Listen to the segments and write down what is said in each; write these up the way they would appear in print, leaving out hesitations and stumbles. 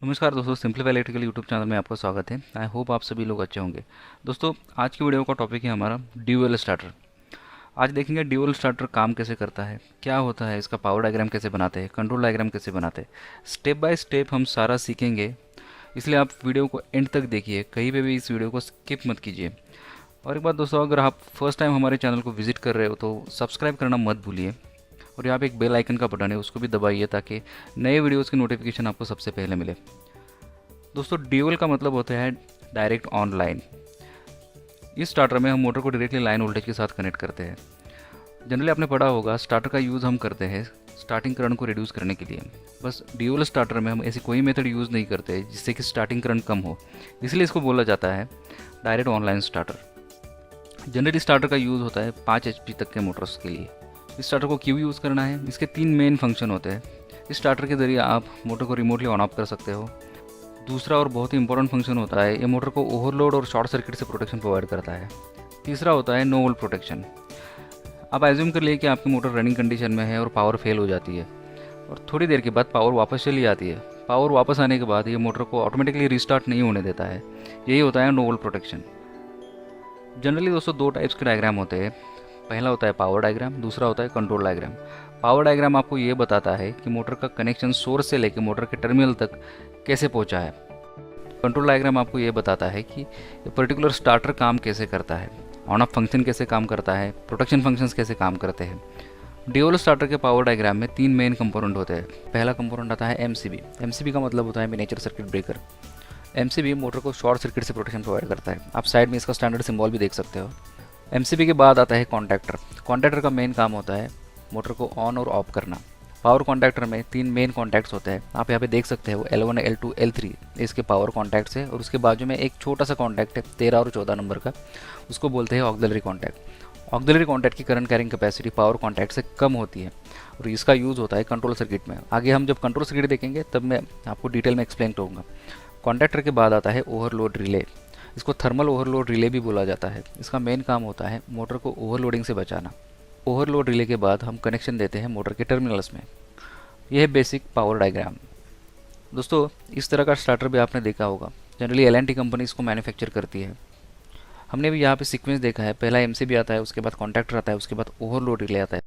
नमस्कार दोस्तों, simplify electrical YouTube channel में आपका स्वागत है। आई होप आप सभी लोग अच्छे होंगे। दोस्तों, आज की वीडियो का टॉपिक है हमारा ड्यूअल स्टार्टर। आज देखेंगे ड्यूअल स्टार्टर काम कैसे करता है, क्या होता है, इसका पावर डायग्राम कैसे बनाते हैं, कंट्रोल डायग्राम कैसे बनाते हैं। स्टेप बाय स्टेप हम सारा सीखेंगे, इसलिए आप वीडियो को एंड तक देखिए, कहीं पे भी इस वीडियो को स्किप मत कीजिए। और एक बात दोस्तों, अगर आप फर्स्ट टाइम हमारे चैनल को विजिट कर रहे हो तो सब्सक्राइब करना मत भूलिए। और यहाँ पे एक बेल आइकन का बटन है, उसको भी दबाइए ताकि नए वीडियोज़ की नोटिफिकेशन आपको सबसे पहले मिले। दोस्तों, ड्यूअल का मतलब होता है डायरेक्ट ऑन लाइन। इस स्टार्टर में हम मोटर को डायरेक्टली लाइन वोल्टेज के साथ कनेक्ट करते हैं। जनरली आपने पढ़ा होगा, स्टार्टर का यूज़ हम करते हैं स्टार्टिंग करंट को रिड्यूस करने के लिए। बस ड्यूअल स्टार्टर में हम ऐसी कोई मेथड यूज़ नहीं करते जिससे कि स्टार्टिंग करंट कम हो, इसलिए इसको बोला जाता है direct online starter. Generally starter का यूज़ होता है 5 HP तक के मोटर्स के लिए। इस स्टार्टर को क्यों यूज़ करना है, इसके 3 मेन फंक्शन होते हैं। इस स्टार्टर के ज़रिए आप मोटर को रिमोटली ऑन ऑफ कर सकते हो। दूसरा और बहुत ही इंपॉर्टेंट फंक्शन होता है, ये मोटर को ओवरलोड और शॉर्ट सर्किट से प्रोटेक्शन प्रोवाइड करता है। तीसरा होता है नो वोल्ट प्रोटेक्शन। आप एज्यूम कर लिए कि आपकी मोटर रनिंग कंडीशन में है और पावर फेल हो जाती है और थोड़ी देर के बाद पावर वापस चली आती है। पावर वापस आने के बाद ये मोटर को ऑटोमेटिकली रिस्टार्ट नहीं होने देता है। यही होता है नो वोल्ट प्रोटेक्शन। जनरली दोस्तों 2 टाइप्स के डायग्राम होते हैं। पहला होता है पावर डायग्राम, दूसरा होता है कंट्रोल डायग्राम। पावर डायग्राम आपको ये बताता है कि मोटर का कनेक्शन सोर्स से लेकर मोटर के टर्मिनल तक कैसे पहुंचा है। कंट्रोल डायग्राम आपको ये बताता है कि ये पर्टिकुलर स्टार्टर काम कैसे करता है, ऑन ऑफ फंक्शन कैसे काम करता है, प्रोटेक्शन फंक्शंस कैसे काम करते हैं। ड्यूअल स्टार्टर के पावर डायग्राम में 3 मेन कंपोनेंट होते हैं। पहला कंपोनेंट आता है एमसीबी। एमसीबी का मतलब होता है miniature circuit breaker. MCB motor को शॉर्ट सर्किट से प्रोटेक्शन प्रोवाइड करता है। आप साइड में इसका स्टैंडर्ड सिंबल भी देख सकते हो। एमसीबी के बाद आता है कॉन्टैक्टर। कॉन्टैक्टर का मेन काम होता है मोटर को ऑन और ऑफ करना। पावर कॉन्टैक्टर में 3 मेन कॉन्टैक्ट्स होते हैं। आप यहाँ पे देख सकते हो L1, L2, L3 इसके पावर कॉन्टैक्ट्स है। और उसके बाजू में एक छोटा सा कॉन्टैक्ट है 13 और 14 नंबर का, उसको बोलते हैं ऑक्सिलरी कॉन्टैक्ट। ऑक्सिलरी कॉन्टैक्ट की current carrying capacity power contact से कम होती है और इसका यूज़ होता है कंट्रोल सर्किट में। आगे हम जब कंट्रोल सर्किट देखेंगे तब मैं आपको डिटेल में एक्सप्लेन करूँगा। कॉन्टैक्टर के बाद आता है ओवरलोड रिले। इसको थर्मल ओवरलोड रिले भी बोला जाता है। इसका मेन काम होता है मोटर को ओवरलोडिंग से बचाना। ओवरलोड रिले के बाद हम कनेक्शन देते हैं मोटर के टर्मिनल्स में। यह है बेसिक पावर डायग्राम। दोस्तों, इस तरह का स्टार्टर भी आपने देखा होगा। जनरली L&T कंपनी इसको मैन्युफैक्चर करती है। हमने भी यहाँ पे सीक्वेंस देखा है, पहला एमसीबी आता है, उसके बाद कॉन्टैक्टर आता है, उसके बाद ओवरलोड रिले आता है।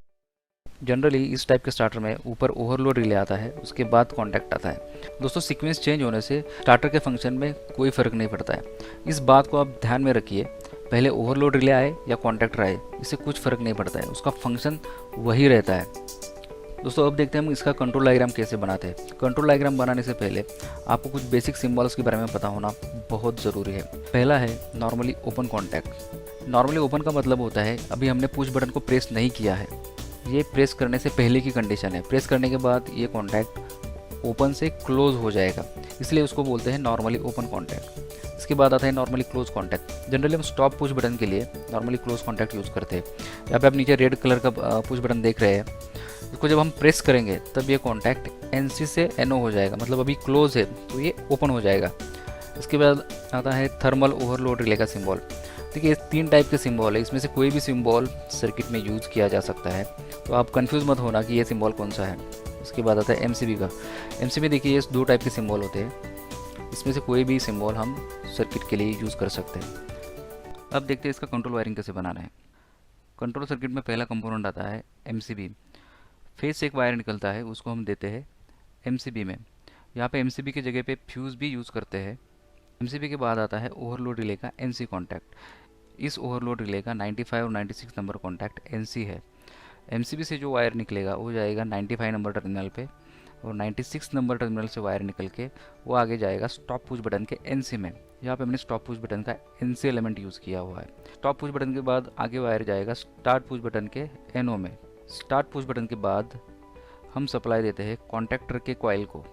जनरली इस टाइप के स्टार्टर में ऊपर ओवरलोड रिले आता है, उसके बाद कॉन्टैक्ट आता है। दोस्तों, सीक्वेंस चेंज होने से स्टार्टर के फंक्शन में कोई फ़र्क नहीं पड़ता है। इस बात को आप ध्यान में रखिए, पहले ओवरलोड रिले आए या कॉन्टैक्टर आए, इससे कुछ फ़र्क नहीं पड़ता है, उसका फंक्शन वही रहता है। दोस्तों, अब देखते हैं हम इसका कंट्रोल डायग्राम कैसे बनाते हैं। कंट्रोल डायग्राम बनाने से पहले आपको कुछ बेसिक सिंबल्स के बारे में पता होना बहुत ज़रूरी है। पहला है normally open contact. Normally open का मतलब होता है अभी हमने पुश बटन को प्रेस नहीं किया है, ये प्रेस करने से पहले की कंडीशन है। प्रेस करने के बाद ये कॉन्टैक्ट ओपन से क्लोज हो जाएगा, इसलिए उसको बोलते हैं नॉर्मली ओपन कॉन्टैक्ट। इसके बाद आता है नॉर्मली क्लोज कॉन्टैक्ट। जनरली हम स्टॉप पुश बटन के लिए नॉर्मली क्लोज कॉन्टैक्ट यूज़ करते हैं। यहाँ पे आप नीचे रेड कलर का पुश बटन देख रहे हैं, इसको जब हम प्रेस करेंगे तब ये कॉन्टैक्ट NC से NO हो जाएगा, मतलब अभी क्लोज है तो ये ओपन हो जाएगा। इसके बाद आता है थर्मल ओवरलोड रिले का सिंबल। देखिए, 3 टाइप के सिंबल है, इसमें से कोई भी सिंबल सर्किट में यूज़ किया जा सकता है, तो आप कंफ्यूज मत होना कि ये सिंबल कौन सा है। उसके बाद आता है एमसीबी का। एमसीबी देखिए, ये 2 टाइप के सिंबल होते हैं, इसमें से कोई भी सिंबल हम सर्किट के लिए यूज़ कर सकते हैं। अब देखते हैं इसका कंट्रोल वायरिंग कैसे बनाना है। कंट्रोल सर्किट में पहला कंपोनेंट आता है एमसीबी। फेज से एक वायर निकलता है, उसको हम देते हैं एमसीबी में। यहाँ पे एमसीबी की जगह पे फ्यूज़ भी यूज़ करते हैं। एमसीबी के बाद आता है ओवरलोड रिले का NC कॉन्टैक्ट। इस ओवरलोड रिले का 95 और 96 नंबर कॉन्टैक्ट NC है। एमसीबी से जो वायर निकलेगा वो जाएगा 95 नंबर टर्मिनल पे और 96 नंबर टर्मिनल से वायर निकल के वो आगे जाएगा स्टॉप पुश बटन के NC में। यहाँ पे हमने स्टॉप पुश बटन का NC एलिमेंट यूज़ किया हुआ है। स्टॉप पुश बटन के बाद आगे वायर जाएगा स्टार्ट पुश बटन के NO में। स्टार्ट पुश बटन के बाद हम सप्लाई देते हैं कॉन्टैक्टर के कॉइल को।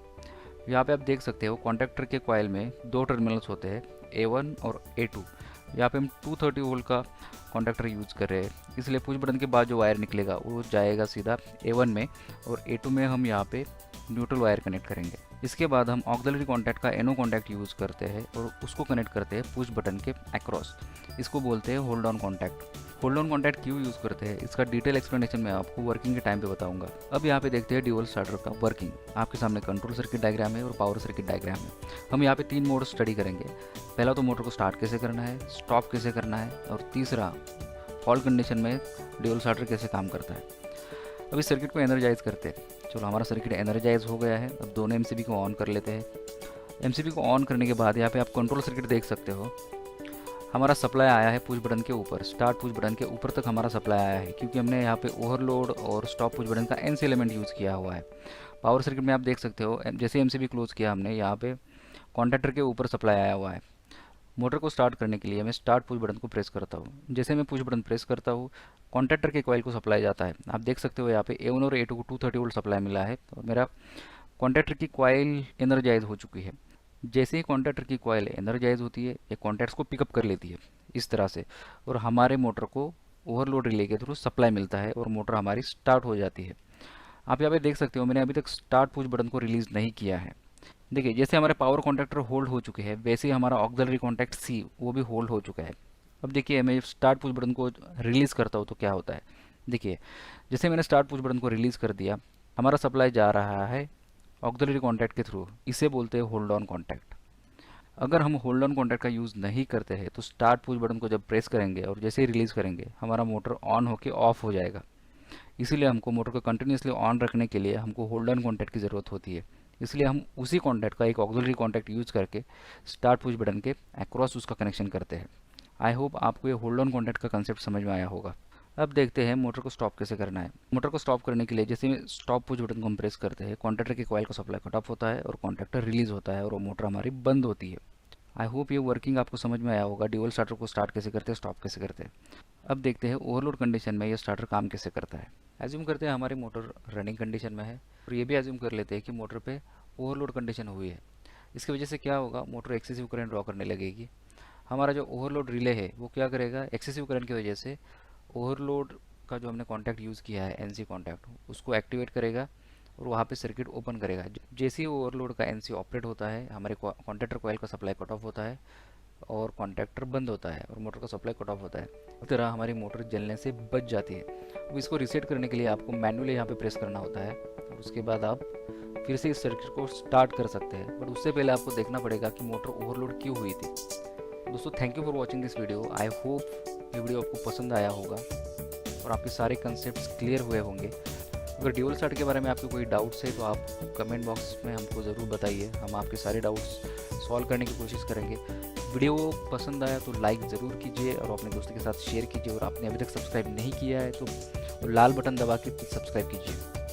यहाँ पे आप देख सकते हो कॉन्टैक्टर के कॉइल में 2 टर्मिनल्स होते हैं, A1 और A2। यहाँ पे हम 230 वोल्ट का कॉन्टैक्टर यूज़ कर रहे हैं, इसलिए पुश बटन के बाद जो वायर निकलेगा वो जाएगा सीधा A1 में और A2 में हम यहाँ पे न्यूट्रल वायर कनेक्ट करेंगे। इसके बाद हम ऑक्सिलरी कॉन्टैक्ट का NO कॉन्टैक्ट यूज़ करते हैं और उसको कनेक्ट करते हैं पुश बटन के अक्रॉस। इसको बोलते हैं hold on contact. Hold on contact क्यों यूज़ करते हैं इसका डिटेल एक्सप्लेनेशन मैं आपको वर्किंग के टाइम पे बताऊंगा। अब यहाँ पे देखते हैं ड्यूअल स्टार्टर का वर्किंग। आपके सामने कंट्रोल सर्किट डायग्राम है और पावर सर्किट डायग्राम है। हम यहाँ पे 3 मोड स्टडी करेंगे। पहला तो मोटर को स्टार्ट कैसे करना है, स्टॉप कैसे करना है, और तीसरा फॉल्ट कंडीशन में ड्यूअल स्टार्टर कैसे काम करता है। अब इस सर्किट को एनर्जाइज करते हैं। चलो हमारा सर्किट एनर्जाइज हो गया है। अब दोनों एमसीबी को ऑन कर लेते हैं। एमसीबी को ऑन करने के बाद यहाँ पे आप कंट्रोल सर्किट देख सकते हो। हमारा सप्लाई आया है पुश बटन के ऊपर, स्टार्ट पुश बटन के ऊपर तक हमारा सप्लाई आया है, क्योंकि हमने यहाँ पे ओवरलोड और स्टॉप पुश बटन का एनसी एलिमेंट यूज़ किया हुआ है। पावर सर्किट में आप देख सकते हो जैसे एमसीबी क्लोज किया हमने, यहाँ पे कॉन्टैक्टर के ऊपर सप्लाई आया हुआ है। मोटर को स्टार्ट करने के लिए मैं स्टार्ट पुश बटन को प्रेस करता हूँ। जैसे मैं पुश बटन प्रेस करता हूँ कॉन्टैक्टर के कॉइल को सप्लाई जाता है। आप देख सकते हो यहाँ पे A1 और A2 को 230 वोल्ट सप्लाई मिला है और मेरा कॉन्टैक्टर की कॉइल एनर्जाइज हो चुकी है। जैसे ही कॉन्टैक्टर की कॉइल एनर्जाइज होती है ये कॉन्टैक्ट्स को पिकअप कर लेती है इस तरह से, और हमारे मोटर को ओवरलोड रिले के थ्रू सप्लाई मिलता है और मोटर हमारी स्टार्ट हो जाती है। आप यहाँ पे देख सकते हो मैंने अभी तक स्टार्ट पुश बटन को रिलीज़ नहीं किया है। देखिए जैसे हमारे पावर कॉन्टैक्टर होल्ड हो चुके हैं वैसे ही हमारा ऑक्सिलरी कॉन्टैक्ट C वो भी होल्ड हो चुका है। अब देखिए मैं स्टार्ट पुश बटन को रिलीज़ करता हूँ तो क्या होता है। देखिए जैसे मैंने स्टार्ट पुश बटन को रिलीज़ कर दिया, हमारा सप्लाई जा रहा है ऑक्सिलरी कॉन्टैक्ट के थ्रू। इसे बोलते हैं होल्ड ऑन कॉन्टैक्ट। अगर हम होल्ड ऑन कॉन्टैक्ट का यूज़ नहीं करते हैं तो स्टार्ट पुश बटन को जब प्रेस करेंगे और जैसे ही रिलीज़ करेंगे हमारा मोटर ऑन होकर ऑफ हो जाएगा। इसीलिए हमको मोटर को कंटिन्यूसली ऑन रखने के लिए हमको होल्ड ऑन कॉन्टैक्ट की ज़रूरत होती है। इसलिए हम उसी कॉन्टैक्ट का एक ऑक्सिलरी कॉन्टैक्ट यूज़ करके स्टार्ट पुश बटन के अक्रॉस उसका कनेक्शन करते हैं। आई होप आपको ये होल्ड ऑन कॉन्टैक्ट का कंसेप्ट समझ में आया होगा। अब देखते हैं मोटर को स्टॉप कैसे करना है। मोटर को स्टॉप करने के लिए जैसे स्टॉप पुश बटन को हम प्रेस करते हैं कॉन्टैक्टर के कॉइल का सप्लाई कट ऑफ होता है और कॉन्टैक्टर रिलीज़ होता है और वो मोटर हमारी बंद होती है। आई होप ये वर्किंग आपको समझ में आया होगा। ड्यूअल स्टार्टर को स्टार्ट कैसे करते हैं, स्टॉप कैसे करते हैं। अब देखते हैं ओवरलोड कंडीशन में ये स्टार्टर काम कैसे करता है। एज्यूम करते हैं हमारी मोटर रनिंग कंडीशन में है और ये भी एज्यूम कर लेते हैं कि मोटर पे ओवरलोड कंडीशन हुई है। इसकी वजह से क्या होगा, मोटर एक्सेसिव करंट ड्रॉ करने लगेगी। हमारा जो ओवरलोड रिले है वो क्या करेगा, एक्सेसिव करंट की वजह से ओवरलोड का जो हमने कॉन्टैक्ट यूज़ किया है एनसी कॉन्टैक्ट उसको एक्टिवेट करेगा और वहाँ पे सर्किट ओपन करेगा। जैसे ही ओवरलोड का एनसी ऑपरेट होता है हमारे कॉन्टैक्टर कॉइल का सप्लाई कट ऑफ होता है और कॉन्टैक्टर बंद होता है और मोटर का सप्लाई कट ऑफ होता है। इस तरह हमारी मोटर जलने से बच जाती है। अब इसको रीसेट करने के लिए आपको मैनुअली यहाँ पे प्रेस करना होता है और उसके बाद आप फिर से इस सर्किट को स्टार्ट कर सकते हैं। बट उससे पहले आपको देखना पड़ेगा कि मोटर ओवरलोड क्यों हुई थी। दोस्तों thank you for watching this video. I hope ये वीडियो आपको पसंद आया होगा और आपके सारे कंसेप्ट क्लियर हुए होंगे। अगर ड्यूअल स्टार्टर के बारे में आपके कोई डाउट्स है तो आप कमेंट बॉक्स में हमको ज़रूर बताइए। हम आपके सारे डाउट्स सॉल्व करने की कोशिश करेंगे। वीडियो पसंद आया तो लाइक ज़रूर कीजिए और अपने दोस्तों के साथ शेयर कीजिए। और आपने अभी तक सब्सक्राइब नहीं किया है तो लाल बटन दबा के सब्सक्राइब कीजिए।